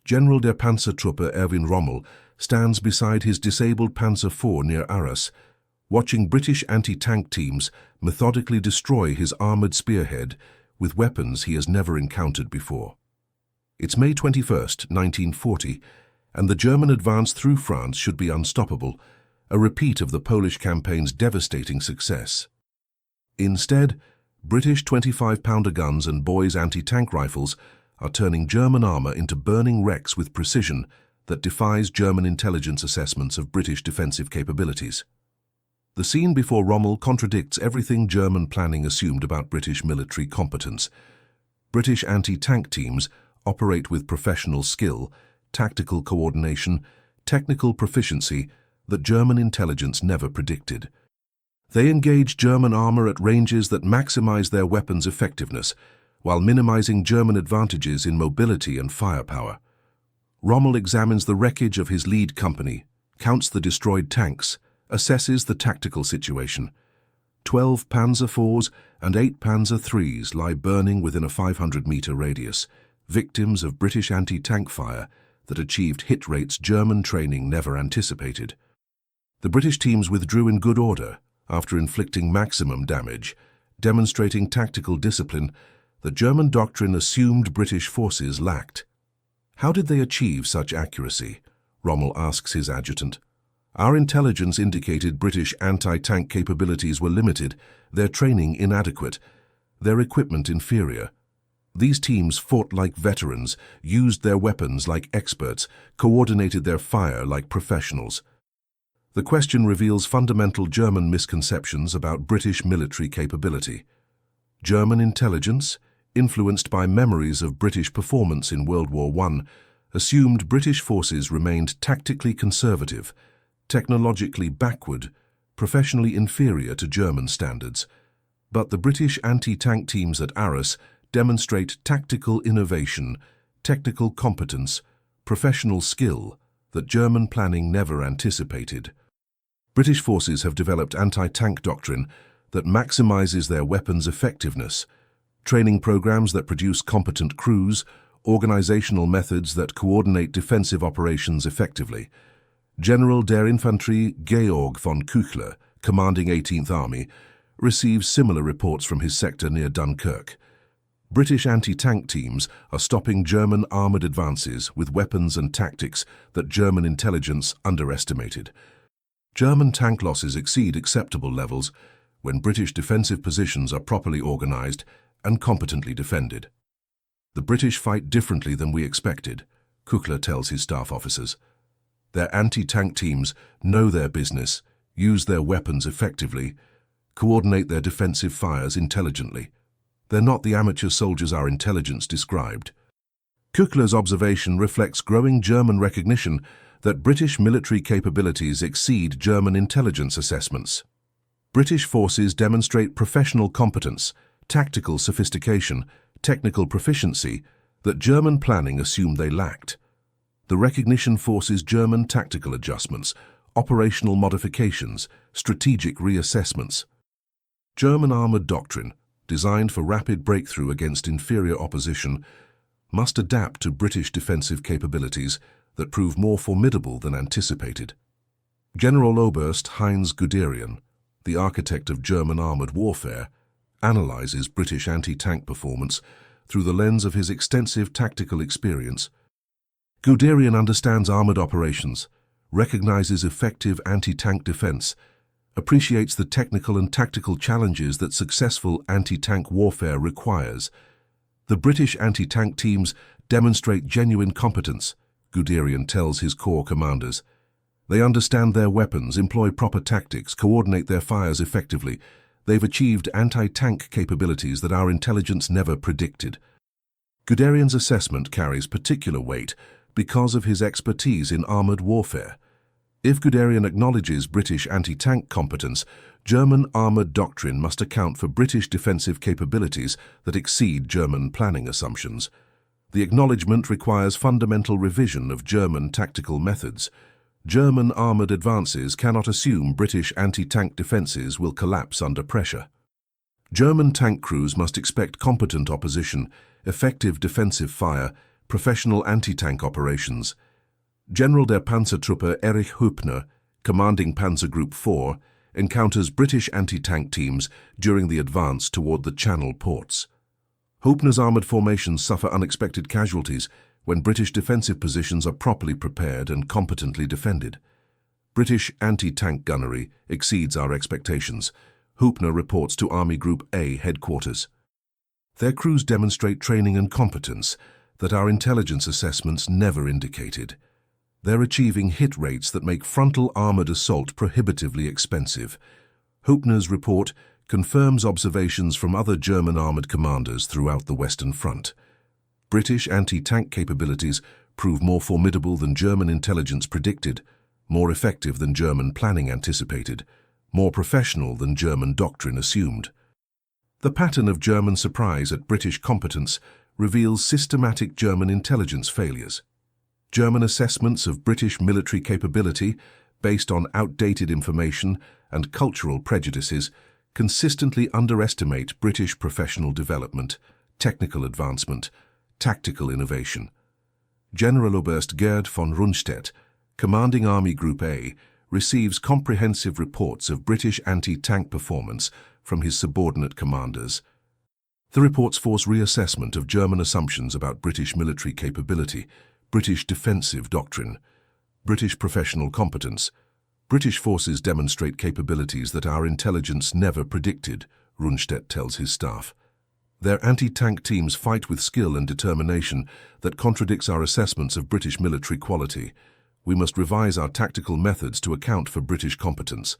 General der Panzertruppe Erwin Rommel stands beside his disabled Panzer IV near Arras, watching British anti-tank teams methodically destroy his armoured spearhead with weapons he has never encountered before. It's May 21st, 1940, and the German advance through France should be unstoppable, a repeat of the Polish campaign's devastating success. Instead, British 25-pounder guns and Boy's anti-tank rifles are turning German armour into burning wrecks with precision that defies German intelligence assessments of British defensive capabilities. The scene before Rommel contradicts everything German planning assumed about British military competence. British anti-tank teams operate with professional skill, tactical coordination, technical proficiency that German intelligence never predicted. They engage German armour at ranges that maximize their weapons' effectiveness, while minimizing German advantages in mobility and firepower. Rommel examines the wreckage of his lead company, counts the destroyed tanks, assesses the tactical situation. 12 Panzer IVs and 8 Panzer IIIs lie burning within a 500-meter radius, victims of British anti-tank fire that achieved hit rates German training never anticipated. The British teams withdrew in good order after inflicting maximum damage, demonstrating tactical discipline that German doctrine assumed British forces lacked. How did they achieve such accuracy? Rommel asks his adjutant. Our intelligence indicated British anti-tank capabilities were limited, their training inadequate, their equipment inferior. These teams fought like veterans, used their weapons like experts, coordinated their fire like professionals. The question reveals fundamental German misconceptions about British military capability. German intelligence, influenced by memories of British performance in World War I, assumed British forces remained tactically conservative, technologically backward, professionally inferior to German standards. But the British anti-tank teams at Arras demonstrate tactical innovation, technical competence, professional skill that German planning never anticipated. British forces have developed anti-tank doctrine that maximizes their weapons' effectiveness, training programs that produce competent crews, organizational methods that coordinate defensive operations effectively. General der Infanterie Georg von Küchler, commanding 18th Army, receives similar reports from his sector near Dunkirk. British anti-tank teams are stopping German armoured advances with weapons and tactics that German intelligence underestimated. German tank losses exceed acceptable levels when British defensive positions are properly organised and competently defended. The British fight differently than we expected, Küchler tells his staff officers. Their anti-tank teams know their business, use their weapons effectively, coordinate their defensive fires intelligently. They're not the amateur soldiers our intelligence described. Küchler's observation reflects growing German recognition that British military capabilities exceed German intelligence assessments. British forces demonstrate professional competence, tactical sophistication, technical proficiency that German planning assumed they lacked. The recognition forces German tactical adjustments, operational modifications, strategic reassessments. German armoured doctrine, designed for rapid breakthrough against inferior opposition, must adapt to British defensive capabilities that prove more formidable than anticipated. General Oberst Heinz Guderian, the architect of German armoured warfare, analyzes British anti-tank performance through the lens of his extensive tactical experience. Guderian understands armoured operations, recognizes effective anti-tank defense, appreciates the technical and tactical challenges that successful anti-tank warfare requires. The British anti-tank teams demonstrate genuine competence, Guderian tells his corps commanders. They understand their weapons, employ proper tactics, coordinate their fires effectively. They've achieved anti-tank capabilities that our intelligence never predicted. Guderian's assessment carries particular weight because of his expertise in armoured warfare. If Guderian acknowledges British anti-tank competence, German armoured doctrine must account for British defensive capabilities that exceed German planning assumptions. The acknowledgement requires fundamental revision of German tactical methods. German armoured advances cannot assume British anti-tank defences will collapse under pressure. German tank crews must expect competent opposition, effective defensive fire, Professional anti-tank operations. General der Panzertruppe Erich Hübner, commanding Panzer Group 4, encounters British anti-tank teams during the advance toward the Channel ports. Hübner's armoured formations suffer unexpected casualties when British defensive positions are properly prepared and competently defended. British anti-tank gunnery exceeds our expectations, Hübner reports to Army Group A headquarters. Their crews demonstrate training and competence that our intelligence assessments never indicated. They're achieving hit rates that make frontal armoured assault prohibitively expensive. Hübner's report confirms observations from other German armoured commanders throughout the Western Front. British anti-tank capabilities prove more formidable than German intelligence predicted, more effective than German planning anticipated, more professional than German doctrine assumed. The pattern of German surprise at British competence reveals systematic German intelligence failures. German assessments of British military capability, based on outdated information and cultural prejudices, consistently underestimate British professional development, technical advancement, tactical innovation. Generaloberst Gerd von Rundstedt, commanding Army Group A, receives comprehensive reports of British anti-tank performance from his subordinate commanders. The reports force reassessment of German assumptions about British military capability, British defensive doctrine, British professional competence. British forces demonstrate capabilities that our intelligence never predicted, Rundstedt tells his staff. Their anti-tank teams fight with skill and determination that contradicts our assessments of British military quality. We must revise our tactical methods to account for British competence.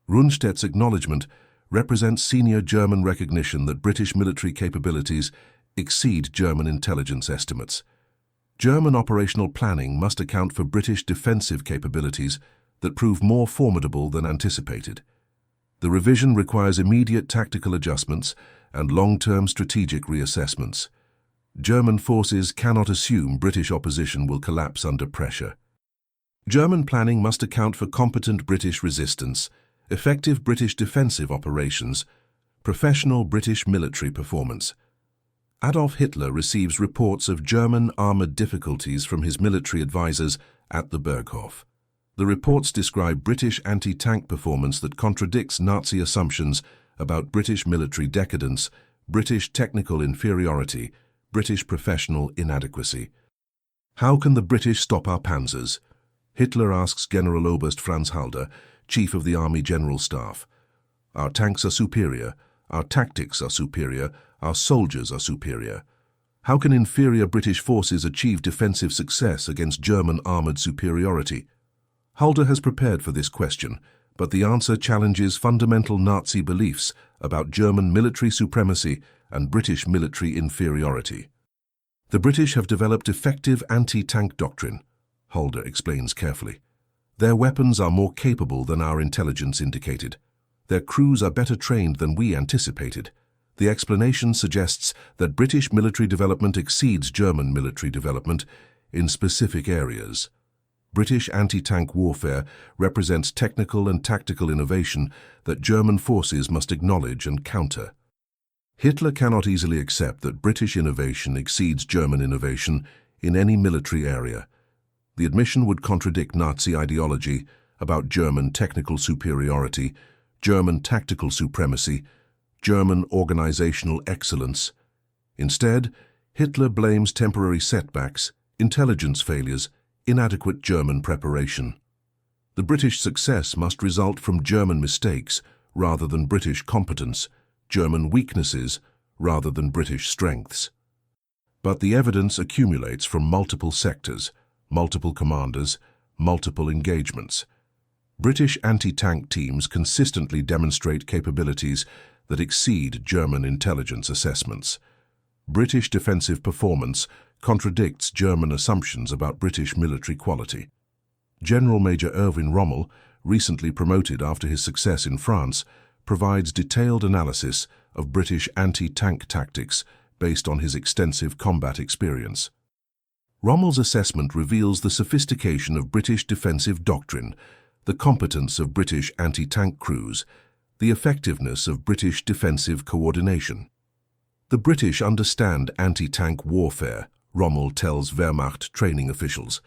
Rundstedt's acknowledgement represents senior German recognition that British military capabilities exceed German intelligence estimates. German operational planning must account for British defensive capabilities that prove more formidable than anticipated. The revision requires immediate tactical adjustments and long-term strategic reassessments. German forces cannot assume British opposition will collapse under pressure. German planning must account for competent British resistance, effective British defensive operations, professional British military performance. Adolf Hitler receives reports of German armoured difficulties from his military advisors at the Berghof. The reports describe British anti-tank performance that contradicts Nazi assumptions about British military decadence, British technical inferiority, British professional inadequacy. How can the British stop our panzers? Hitler asks Generaloberst Franz Halder, Chief of the Army General Staff. Our tanks are superior, our tactics are superior, our soldiers are superior. How can inferior British forces achieve defensive success against German armoured superiority? Halder has prepared for this question, but the answer challenges fundamental Nazi beliefs about German military supremacy and British military inferiority. The British have developed effective anti-tank doctrine, Halder explains carefully. Their weapons are more capable than our intelligence indicated. Their crews are better trained than we anticipated. The explanation suggests that British military development exceeds German military development in specific areas. British anti-tank warfare represents technical and tactical innovation that German forces must acknowledge and counter. Hitler cannot easily accept that British innovation exceeds German innovation in any military area. The admission would contradict Nazi ideology about German technical superiority, German tactical supremacy, German organizational excellence. Instead, Hitler blames temporary setbacks, intelligence failures, inadequate German preparation. The British success must result from German mistakes rather than British competence, German weaknesses rather than British strengths. But the evidence accumulates from multiple sectors, multiple commanders, multiple engagements. British anti-tank teams consistently demonstrate capabilities that exceed German intelligence assessments. British defensive performance contradicts German assumptions about British military quality. General Major Erwin Rommel, recently promoted after his success in France, provides detailed analysis of British anti-tank tactics based on his extensive combat experience. Rommel's assessment reveals the sophistication of British defensive doctrine, the competence of British anti-tank crews, the effectiveness of British defensive coordination. The British understand anti-tank warfare, Rommel tells Wehrmacht training officials.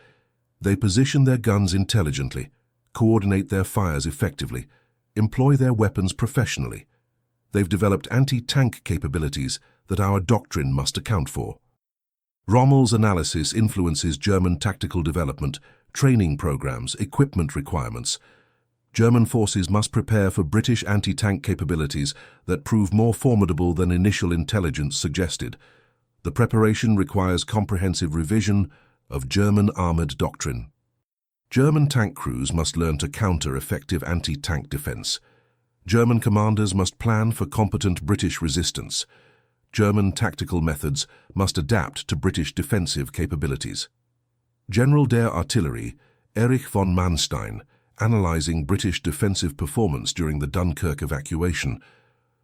They position their guns intelligently, coordinate their fires effectively, employ their weapons professionally. They've developed anti-tank capabilities that our doctrine must account for. Rommel's analysis influences German tactical development, training programs, equipment requirements. German forces must prepare for British anti-tank capabilities that prove more formidable than initial intelligence suggested. The preparation requires comprehensive revision of German armored doctrine. German tank crews must learn to counter effective anti-tank defense. German commanders must plan for competent British resistance. German tactical methods must adapt to British defensive capabilities. General der Artillerie, Erich von Manstein, analysing British defensive performance during the Dunkirk evacuation,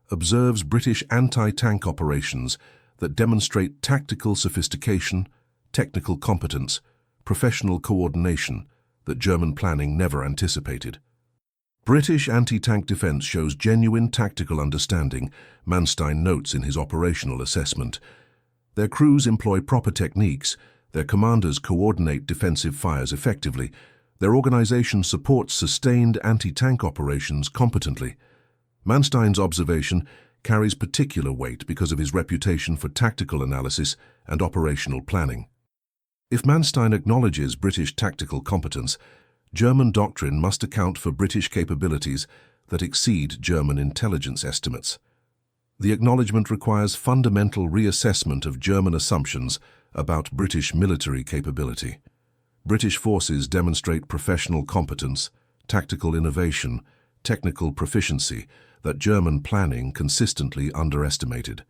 observes British anti-tank operations that demonstrate tactical sophistication, technical competence, professional coordination that German planning never anticipated. British anti-tank defence shows genuine tactical understanding, Manstein notes in his operational assessment. Their crews employ proper techniques, their commanders coordinate defensive fires effectively, their organisation supports sustained anti-tank operations competently. Manstein's observation carries particular weight because of his reputation for tactical analysis and operational planning. If Manstein acknowledges British tactical competence, German doctrine must account for British capabilities that exceed German intelligence estimates. The acknowledgement requires fundamental reassessment of German assumptions about British military capability. British forces demonstrate professional competence, tactical innovation, technical proficiency that German planning consistently underestimated.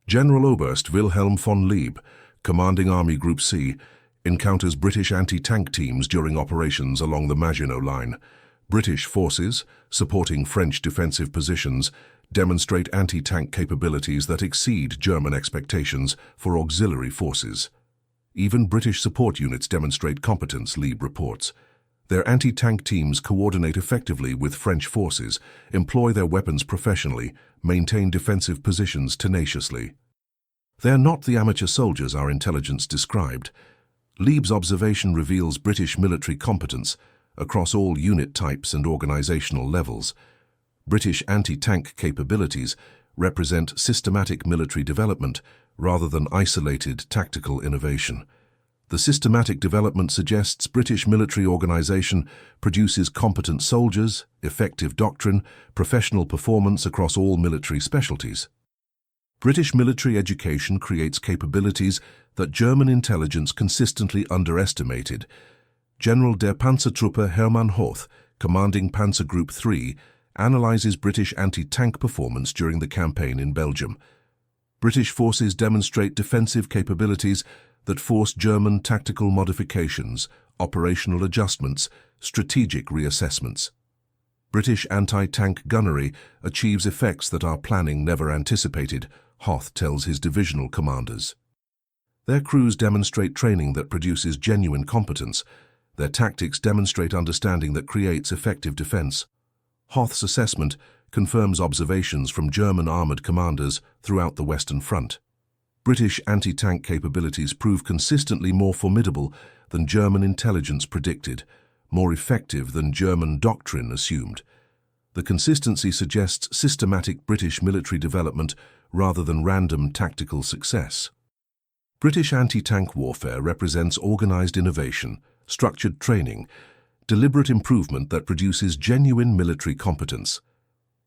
General Oberst Wilhelm von Lieb, commanding Army Group C, encounters British anti-tank teams during operations along the Maginot Line. British forces, supporting French defensive positions, demonstrate anti-tank capabilities that exceed German expectations for auxiliary forces. Even British support units demonstrate competence, Lieb reports. Their anti-tank teams coordinate effectively with French forces, employ their weapons professionally, maintain defensive positions tenaciously. They're not the amateur soldiers our intelligence described. Lieb's observation reveals British military competence across all unit types and organizational levels. British anti-tank capabilities represent systematic military development rather than isolated tactical innovation. The systematic development suggests British military organization produces competent soldiers, effective doctrine, professional performance across all military specialties. British military education creates capabilities that German intelligence consistently underestimated. General der Panzertruppe Hermann Hoth, commanding Panzer Group 3, analyzes British anti-tank performance during the campaign in Belgium. British forces demonstrate defensive capabilities that force German tactical modifications, operational adjustments, strategic reassessments. British anti-tank gunnery achieves effects that our planning never anticipated, Hoth tells his divisional commanders. Their crews demonstrate training that produces genuine competence. Their tactics demonstrate understanding that creates effective defense. Hoth's assessment confirms observations from German armored commanders throughout the Western Front. British anti-tank capabilities prove consistently more formidable than German intelligence predicted, more effective than German doctrine assumed. The consistency suggests systematic British military development rather than random tactical success. British anti-tank warfare represents organized innovation, structured training, deliberate improvement that produces genuine military competence.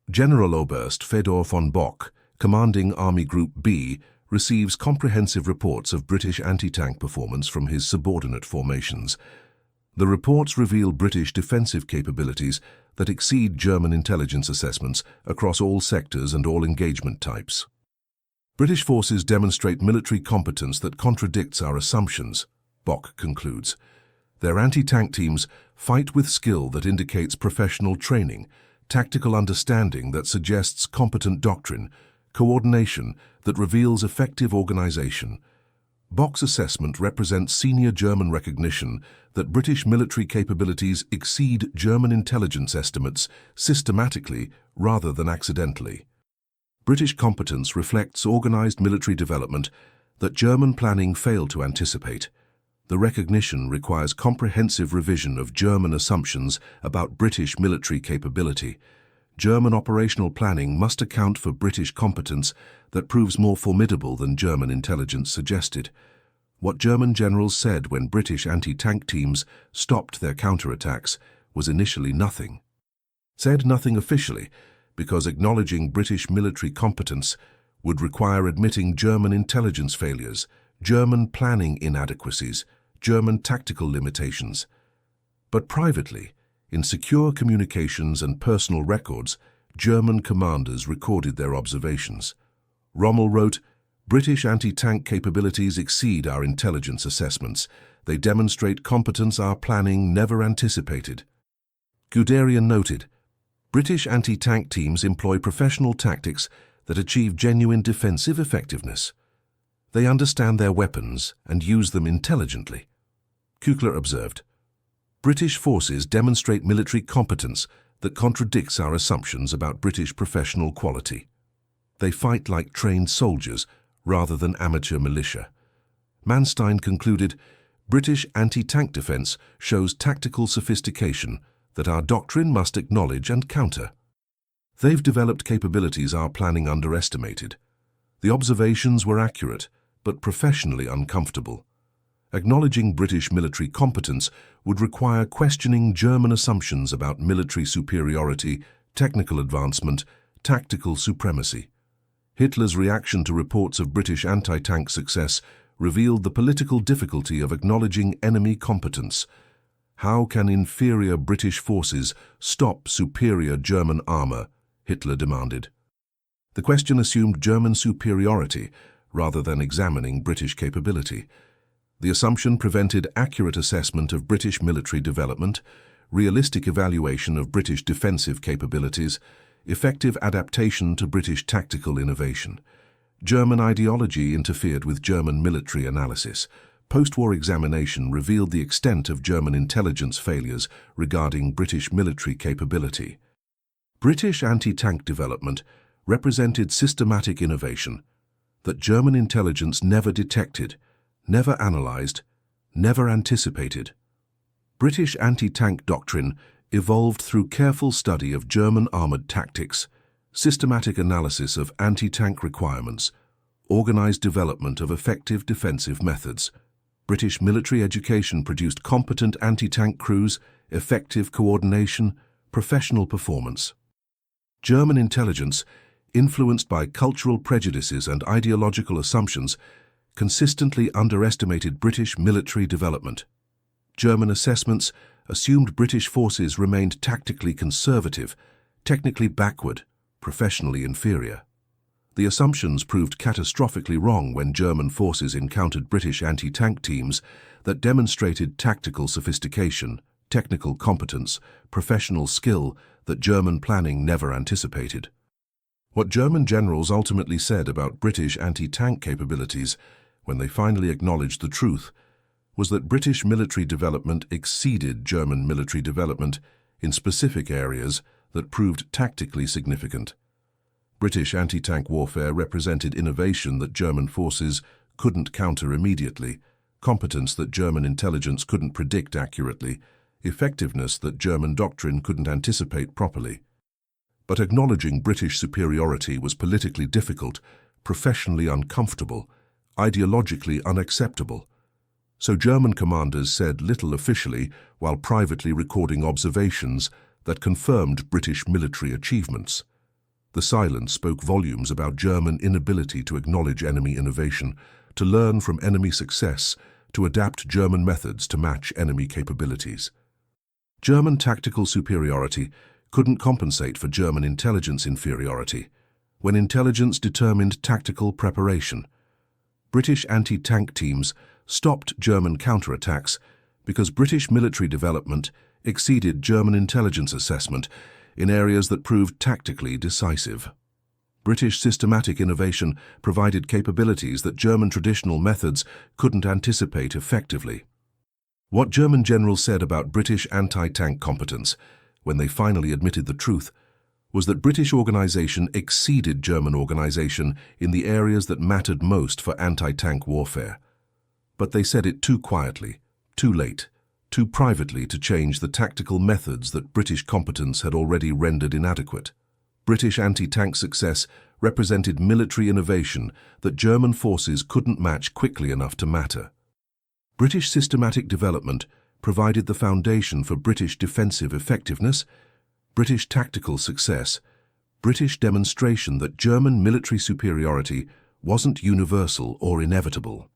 General Oberst Fedor von Bock, commanding Army Group B, receives comprehensive reports of British anti-tank performance from his subordinate formations. The reports reveal British defensive capabilities that exceed German intelligence assessments across all sectors and all engagement types. British forces demonstrate military competence that contradicts our assumptions, Bock concludes. Their anti-tank teams fight with skill that indicates professional training, tactical understanding that suggests competent doctrine, coordination that reveals effective organization. Bock's assessment represents senior German recognition that British military capabilities exceed German intelligence estimates systematically rather than accidentally. British competence reflects organized military development that German planning failed to anticipate. The recognition requires comprehensive revision of German assumptions about British military capability. German operational planning must account for British competence that proves more formidable than German intelligence suggested. What German generals said when British anti-tank teams stopped their counterattacks was initially nothing. Said nothing officially, because acknowledging British military competence would require admitting German intelligence failures, German planning inadequacies, German tactical limitations. But privately, in secure communications and personal records, German commanders recorded their observations. Rommel wrote, "British anti-tank capabilities exceed our intelligence assessments. They demonstrate competence our planning never anticipated." Guderian noted, "British anti-tank teams employ professional tactics that achieve genuine defensive effectiveness. They understand their weapons and use them intelligently." Küchler observed, "British forces demonstrate military competence that contradicts our assumptions about British professional quality. They fight like trained soldiers rather than amateur militia." Manstein concluded, "British anti-tank defense shows tactical sophistication that our doctrine must acknowledge and counter. They've developed capabilities our planning underestimated. The observations were accurate, but professionally uncomfortable. Acknowledging British military competence would require questioning German assumptions about military superiority, technical advancement, tactical supremacy." Hitler's reaction to reports of British anti-tank success revealed the political difficulty of acknowledging enemy competence. How can inferior British forces stop superior German armor? Hitler demanded. The question assumed German superiority rather than examining British capability. The assumption prevented accurate assessment of British military development, realistic evaluation of British defensive capabilities, effective adaptation to British tactical innovation. German ideology interfered with German military analysis. Post-war examination revealed the extent of German intelligence failures regarding British military capability. British anti-tank development represented systematic innovation that German intelligence never detected, never analyzed, never anticipated. British anti-tank doctrine evolved through careful study of German armored tactics, systematic analysis of anti-tank requirements, organized development of effective defensive methods. British military education produced competent anti-tank crews, effective coordination, professional performance. German intelligence, influenced by cultural prejudices and ideological assumptions, consistently underestimated British military development. German assessments assumed British forces remained tactically conservative, technically backward, professionally inferior. The assumptions proved catastrophically wrong when German forces encountered British anti-tank teams that demonstrated tactical sophistication, technical competence, professional skill that German planning never anticipated. What German generals ultimately said about British anti-tank capabilities when they finally acknowledged the truth was that British military development exceeded German military development in specific areas that proved tactically significant. British anti-tank warfare represented innovation that German forces couldn't counter immediately, competence that German intelligence couldn't predict accurately, effectiveness that German doctrine couldn't anticipate properly. But acknowledging British superiority was politically difficult, professionally uncomfortable, ideologically unacceptable. So German commanders said little officially while privately recording observations that confirmed British military achievements. The silence spoke volumes about German inability to acknowledge enemy innovation, to learn from enemy success, to adapt German methods to match enemy capabilities. German tactical superiority couldn't compensate for German intelligence inferiority when intelligence determined tactical preparation. British anti-tank teams stopped German counterattacks because British military development exceeded German intelligence assessment in areas that proved tactically decisive. British systematic innovation provided capabilities that German traditional methods couldn't anticipate effectively. What German generals said about British anti-tank competence when they finally admitted the truth was that British organisation exceeded German organisation in the areas that mattered most for anti-tank warfare. But they said it too quietly, too late, too privately to change the tactical methods that British competence had already rendered inadequate. British anti-tank success represented military innovation that German forces couldn't match quickly enough to matter. British systematic development provided the foundation for British defensive effectiveness, British tactical success, British demonstration that German military superiority wasn't universal or inevitable.